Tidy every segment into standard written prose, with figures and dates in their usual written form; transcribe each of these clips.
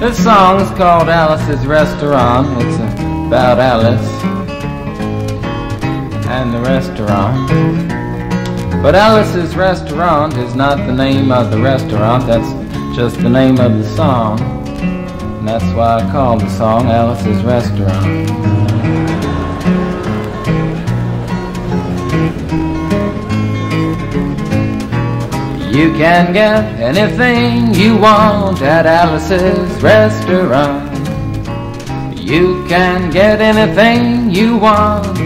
This song's called Alice's Restaurant. It's about Alice and the restaurant. But Alice's Restaurant is not the name of the restaurant, that's just the name of the song. And that's why I call the song Alice's Restaurant. You can get anything you want at Alice's Restaurant. You can get anything you want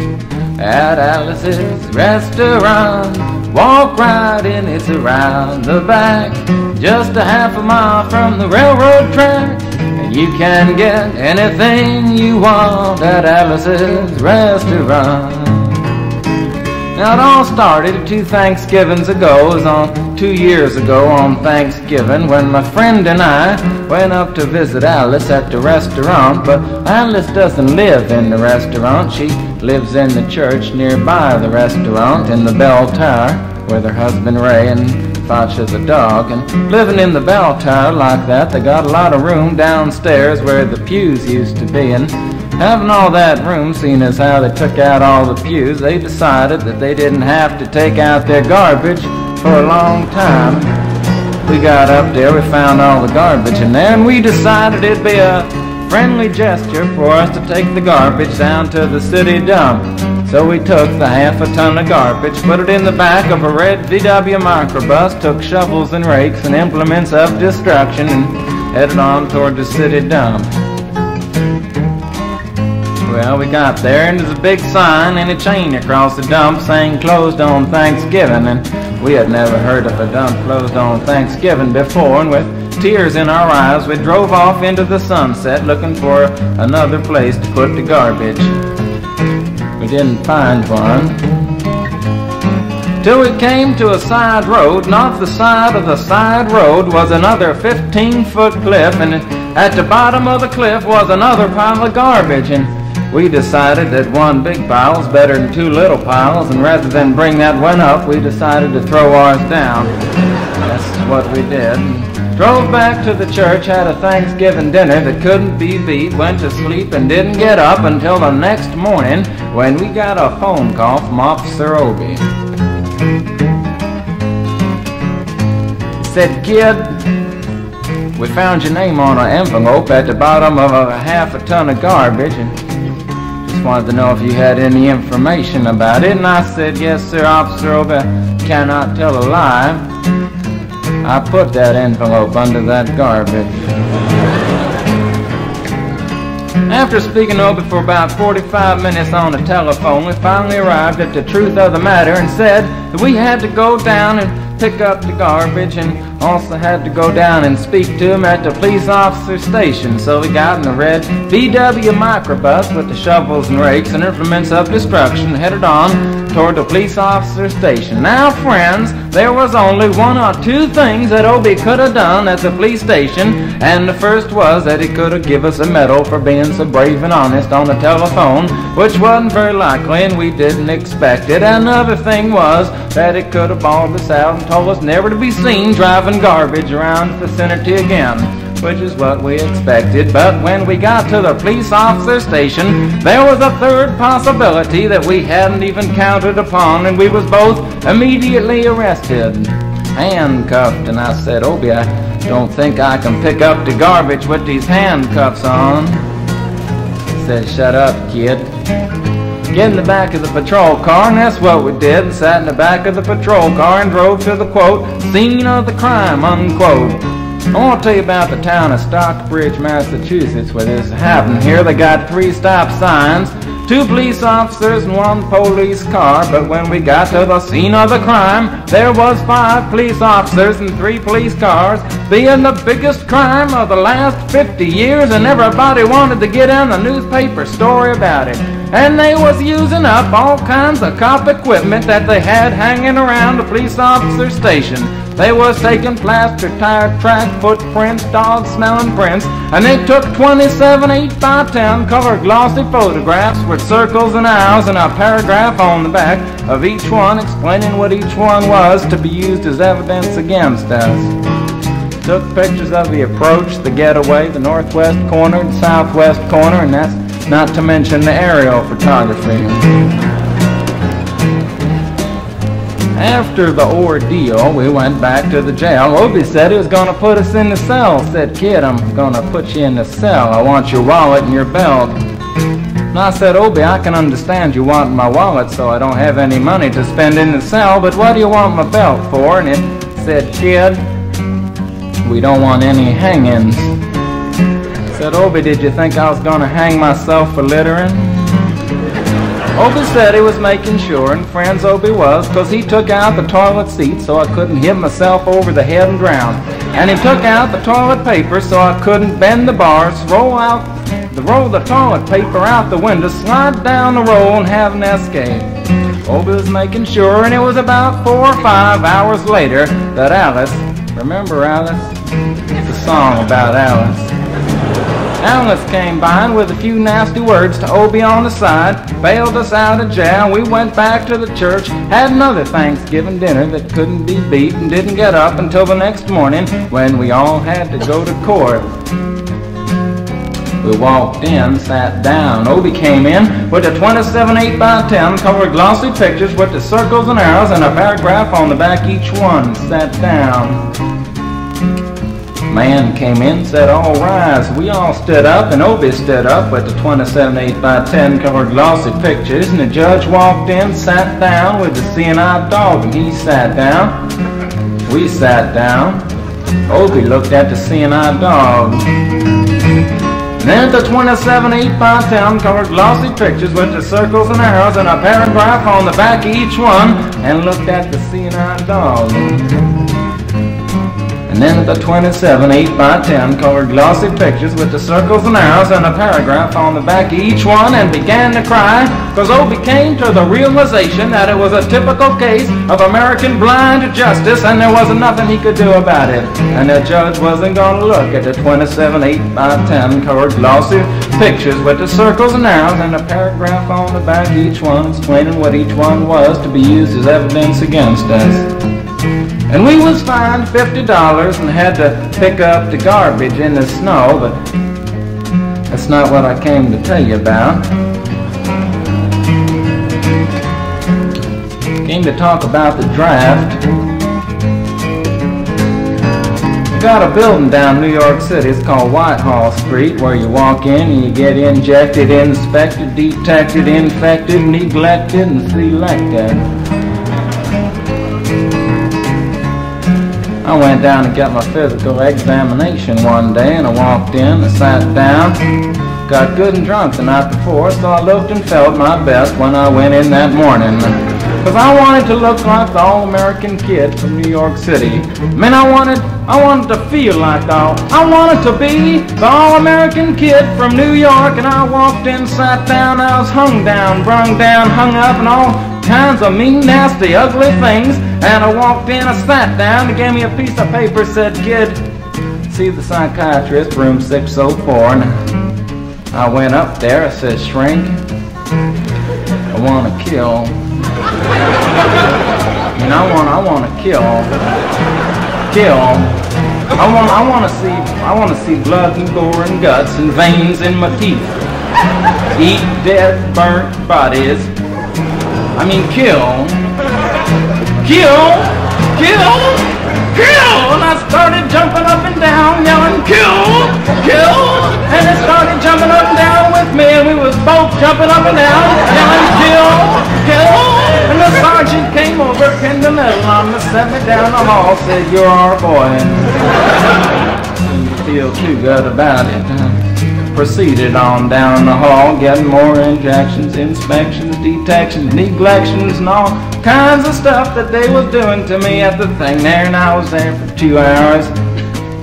at Alice's Restaurant. Walk right in, it's around the back, just a half a mile from the railroad track. And you can get anything you want at Alice's Restaurant. Now it all started 2 Thanksgivings ago. It was on 2 years ago on Thanksgiving when my friend and I went up to visit Alice at the restaurant. But Alice doesn't live in the restaurant. She lives in the church nearby the restaurant in the bell tower with her husband Ray and Foch's a dog. And living in the bell tower like that, they got a lot of room downstairs where the pews used to be. And having all that room, seeing as how they took out all the pews, they decided that they didn't have to take out their garbage for a long time. We got up there, we found all the garbage in there, and we decided it'd be a friendly gesture for us to take the garbage down to the city dump. So we took the half a ton of garbage, put it in the back of a red VW microbus, took shovels and rakes and implements of destruction, and headed on toward the city dump. Well, we got there, and there's a big sign and a chain across the dump saying closed on Thanksgiving, and we had never heard of a dump closed on Thanksgiving before, and with tears in our eyes we drove off into the sunset looking for another place to put the garbage. We didn't find one till we came to a side road, and off the side of the side road was another 15-foot cliff, and at the bottom of the cliff was another pile of garbage. And we decided that one big pile is better than 2 little piles, and rather than bring that one up, we decided to throw ours down. That's what we did. Drove back to the church, had a Thanksgiving dinner that couldn't be beat, went to sleep and didn't get up until the next morning when we got a phone call from Officer Obie. He said, "Kid, we found your name on an envelope at the bottom of a half a ton of garbage, and just wanted to know if you had any information about it." And I said, "Yes, sir, Officer Obie, cannot tell a lie. I put that envelope under that garbage." After speaking to Obie for about 45 minutes on the telephone, we finally arrived at the truth of the matter and said that we had to go down and pick up the garbage, and also had to go down and speak to him at the police officer station. So we got in the red VW microbus with the shovels and rakes and implements of destruction, headed on toward the police officer station. Now, friends, there was only 1 or 2 things that Obie could have done at the police station, and the first was that he could have given us a medal for being so brave and honest on the telephone, which wasn't very likely and we didn't expect it. Another thing was that he could have bawled us out and told us never to be seen driving garbage around the vicinity again, which is what we expected. But when we got to the police officer station, there was a third possibility that we hadn't even counted upon, and we was both immediately arrested, handcuffed. And I said, "Obie, I don't think I can pick up the garbage with these handcuffs on." He said, "Shut up, kid. Get in the back of the patrol car," and that's what we did. Sat in the back of the patrol car and drove to the, quote, "scene of the crime," unquote. I want to tell you about the town of Stockbridge, Massachusetts, where this happened. Here they got 3 stop signs, 2 police officers and 1 police car. But when we got to the scene of the crime, there was 5 police officers and 3 police cars, being the biggest crime of the last 50 years, and everybody wanted to get in the newspaper story about it. And they was using up all kinds of cop equipment that they had hanging around the police officer station. They was taking plaster, tire track, footprints, dog-smelling prints, and they took 27 8x10 color glossy photographs with circles and arrows and a paragraph on the back of each one explaining what each one was to be used as evidence against us. took pictures of the approach, the getaway, the northwest corner, the southwest corner, and that's not to mention the aerial photography. After the ordeal, we went back to the jail. Obie said he was going to put us in the cell. Said, "Kid, I'm going to put you in the cell. I want your wallet and your belt." And I said, "Obie, I can understand you want my wallet so I don't have any money to spend in the cell, but what do you want my belt for?" And it said, "Kid, we don't want any hangings." I said, "Obie, did you think I was going to hang myself for littering?" Obie said he was making sure, and friends Obie was, because he took out the toilet seat so I couldn't hit myself over the head and drown. And he took out the toilet paper so I couldn't bend the bars, roll the toilet paper out the window, slide down the roll, and have an escape. Obie was making sure, and it was about 4 or 5 hours later that Alice, remember Alice? It's a song about Alice. Alice came by and with a few nasty words to Obie on the side, bailed us out of jail. We went back to the church, had another Thanksgiving dinner that couldn't be beat, and didn't get up until the next morning when we all had to go to court. We walked in, sat down. Obie came in with a 27 8x10 colored glossy pictures with the circles and arrows and a paragraph on the back each one. Sat down. Man came in, said, "All rise." We all stood up, and Obie stood up with the 27 8x10 colored glossy pictures, and the judge walked in, sat down with the seeing-eyed dog, and he sat down. We sat down. Obie looked at the seeing-eyed dog. Then the 27 8x10 colored glossy pictures with the circles and arrows and a paragraph on the back of each one, and looked at the seeing-eyed dog. And then the 27 8x10 colored glossy pictures with the circles and arrows and a paragraph on the back of each one, and began to cry, because Obie came to the realization that it was a typical case of American blind justice, and there wasn't nothing he could do about it. And the judge wasn't going to look at the 27 8x10 colored glossy pictures with the circles and arrows and a paragraph on the back of each one explaining what each one was to be used as evidence against us. And we was fined $50 and had to pick up the garbage in the snow, but that's not what I came to tell you about. I came to talk about the draft. We got a building down New York City. It's called Whitehall Street, where you walk in and you get injected, inspected, detected, infected, neglected, and selected. I went down and got my physical examination one day, and I walked in, I sat down, got good and drunk the night before, so I looked and felt my best when I went in that morning. Because I wanted to look like the all-American kid from New York City. I mean, I wanted to feel like I wanted to be the all-American kid from New York, and I walked in, sat down, I was hung down, brung down, hung up, and all kinds of mean, nasty, ugly things. And I walked in, I sat down, they gave me a piece of paper, said, "Kid, see the psychiatrist, room 604. And I went up there, I said, "Shrink, I want to kill." And I want to kill. I want to see blood and gore and guts and veins in my teeth. Eat dead, burnt bodies. I mean, kill. And I started jumping up and down, yelling, "Kill!" And they started jumping up and down with me, and we was both jumping up and down, yelling, "Kill!" And the sergeant came over, pinned the middle on me, set me down the hall, said, "You're our boy." Didn't feel too good about it. Proceeded on down the hall, getting more injections, inspections, detections, neglections, and all kinds of stuff that they was doing to me at the thing there. And I was there for 2 hours,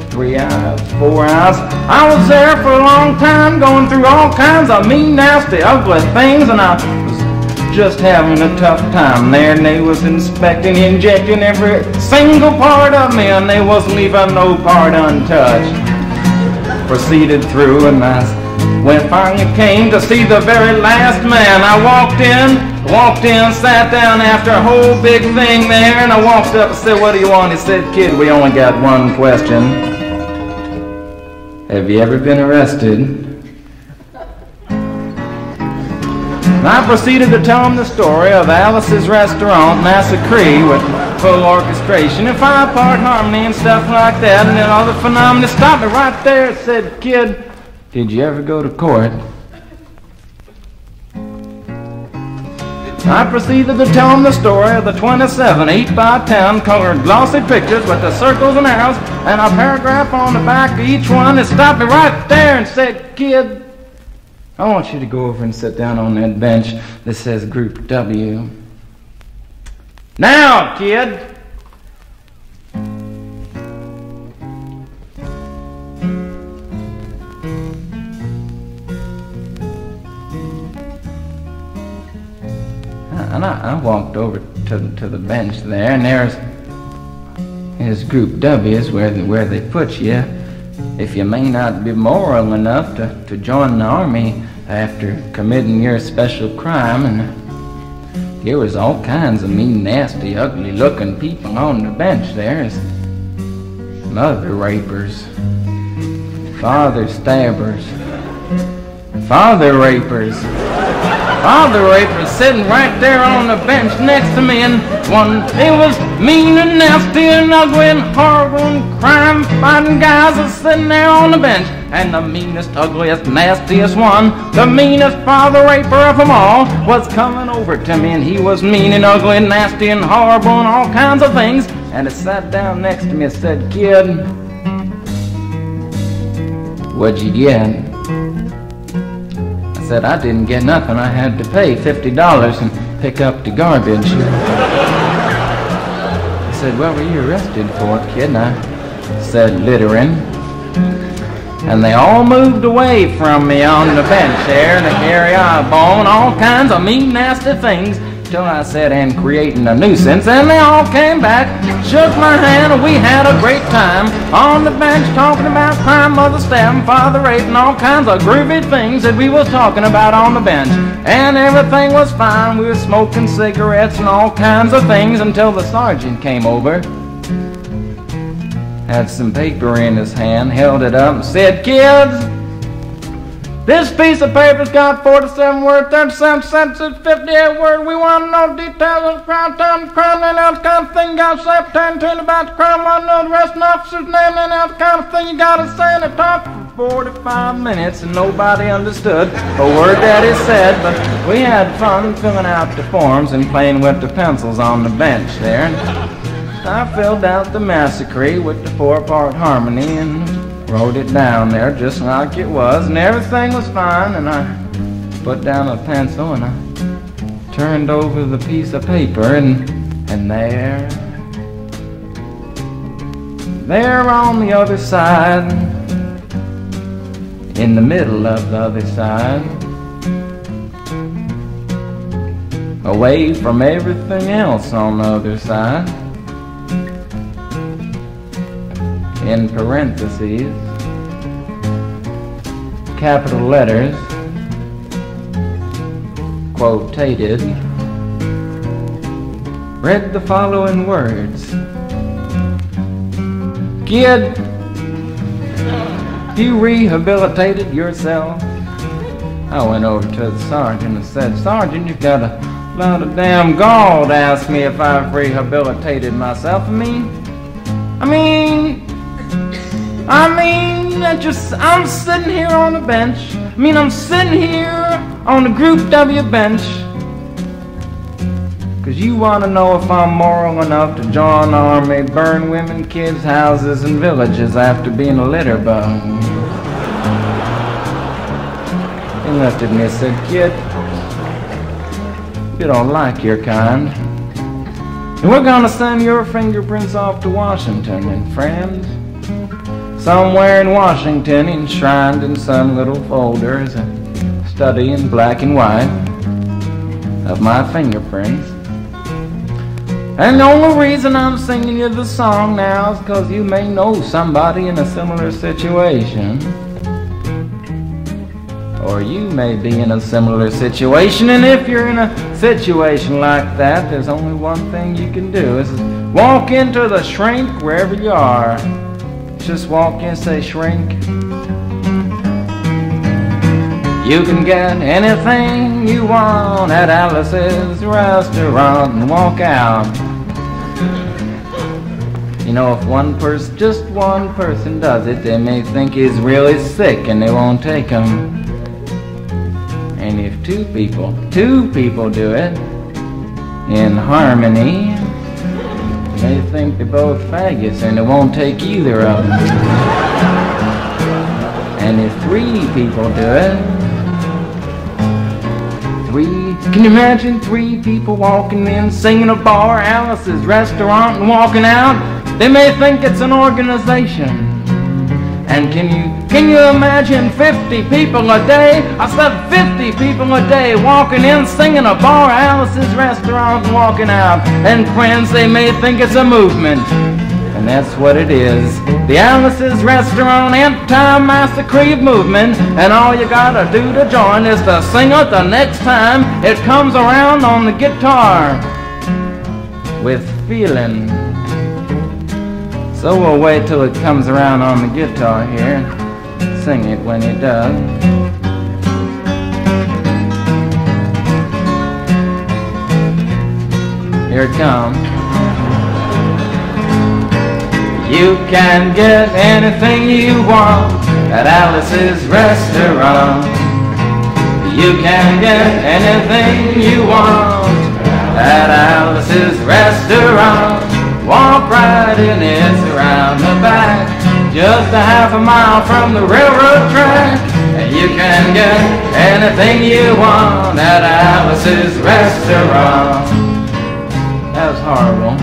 3 hours, 4 hours. I was there for a long time, going through all kinds of mean, nasty, ugly things, and I was just having a tough time there. And they was inspecting, injecting every single part of me, and they wasn't leaving no part untouched. Proceeded through, and when I finally came to see the very last man, I walked in, sat down after a whole big thing there, and I walked up and said, "What do you want?" He said, "Kid, we only got one question. Have you ever been arrested? I proceeded to tell him the story of Alice's restaurant, Massacree, with full orchestration and 5-part harmony and stuff like that, and then all the phenomena stopped me right there and said, "Kid, did you ever go to court?" I proceeded to tell him the story of the 27 8x10 colored glossy pictures with the circles and arrows and a paragraph on the back of each one. It stopped me right there and said, "Kid, I want you to go over and sit down on that bench that says Group W. Now, kid." And I walked over to the bench there, and there's Group W is where they put you if you may not be moral enough to join the army after committing your special crime. And there was all kinds of mean, nasty, ugly-looking people on the bench there. There's mother rapers, father stabbers, father rapers sitting right there on the bench next to me, and it was mean and nasty and ugly and horrible and crime-fighting guys are sitting there on the bench. And the meanest, ugliest, nastiest one, the meanest father raper of them all, was coming over to me, and he was mean and ugly and nasty and horrible and all kinds of things. And he sat down next to me and said, "Kid, what'd you get?" I said, "I didn't get nothing. I had to pay $50 and pick up the garbage." He said, "What were you arrested for, kid?" And I said, "Littering." And they all moved away from me on the bench there to carry eyeball and all kinds of mean, nasty things, till I said, "And creating a nuisance." And they all came back, shook my hand, and we had a great time on the bench talking about crime, mother stabbing, father raping, all kinds of groovy things that we was talking about on the bench. And everything was fine. We were smoking cigarettes and all kinds of things until the sergeant came over, had some paper in his hand, held it up and said, "Kids, this piece of paper's got 47 words, 37 sentences, 58 words. We want to know details of the crime, time, crime, and that kind of thing. You got to say, tell about the crime, want to know the rest of the officer's name, and that kind of thing. You got to say." And it talked for 45 minutes, and nobody understood a word that he said, but we had fun filling out the forms and playing with the pencils on the bench there. And I filled out the Massacree with the 4-part harmony and wrote it down there just like it was, and everything was fine. And I put down a pencil and I turned over the piece of paper, and there on the other side, in the middle of the other side, away from everything else on the other side, in parentheses, capital letters, quotated, read the following words: "Kid, you rehabilitated yourself." I went over to the sergeant and said, "Sergeant, you've got a lot of damn gall to ask me if I've rehabilitated myself. I'm sitting here on the bench. I'm sitting here on the Group W bench because you want to know if I'm moral enough to join the army, burn women, kids' houses, and villages after being a litter bug." He looked at me and said, "Kid, you don't like your kind. And we're going to send your fingerprints off to Washington, and friends, somewhere in Washington, enshrined in some little folder, is a study in black and white of my fingerprints. And the only reason I'm singing you the song now is because you may know somebody in a similar situation. Or you may be in a similar situation, and if you're in a situation like that, there's only one thing you can do. Is walk into the shrink wherever you are. Just walk in and say, 'Shrink, You can get anything you want at Alice's restaurant and walk out. You know, if one person, just one person does it, they may think he's really sick and they won't take him. And if two people do it in harmony, they think they're both faggots and they won't take either of them. And if 3 people do it, can you imagine 3 people walking in, singing a bar, Alice's restaurant, and walking out? They may think it's an organization. And can you imagine 50 people a day? I said 50 people a day walking in, singing a bar, Alice's restaurant, and walking out. And friends, they may think it's a movement. And that's what it is. The Alice's Restaurant Anti-Massacree movement. And all you gotta do to join is to sing it the next time it comes around on the guitar with feeling. So we'll wait till it comes around on the guitar here. Sing it when it does. Here it comes. You can get anything you want at Alice's restaurant. You can get anything you want at Alice's restaurant. Walk right in, it's around the back, just a half a mile from the railroad track. And you can get anything you want at Alice's restaurant. That was horrible.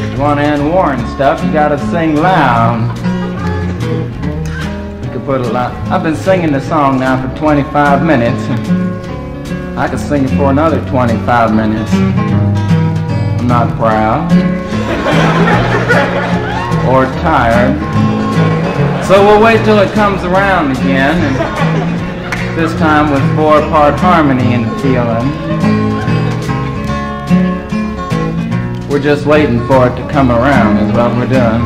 If you want to end war and stuff, you gotta sing loud. You could put a lot. I've been singing the song now for 25 minutes. I could sing it for another 25 minutes. I'm not proud or tired. So we'll wait till it comes around again, and this time with 4-part harmony and feeling. We're just waiting for it to come around is what we're doing.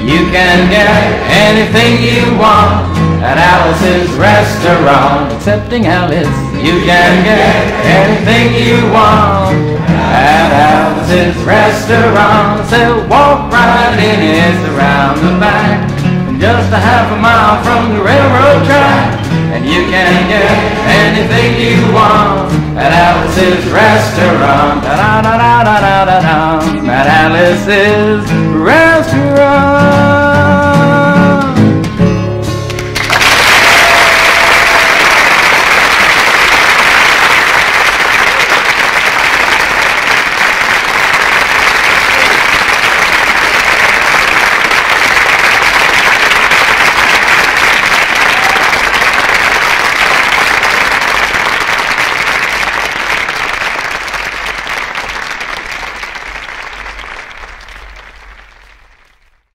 You can get anything you want at Alice's restaurant. Accepting Alice. You can get anything you want at Alice's restaurant. So walk right in, it's around the back, just a half a mile from the railroad track. And you can get anything you want at Alice's restaurant. Da-da-da-da-da-da-da. At Alice's restaurant.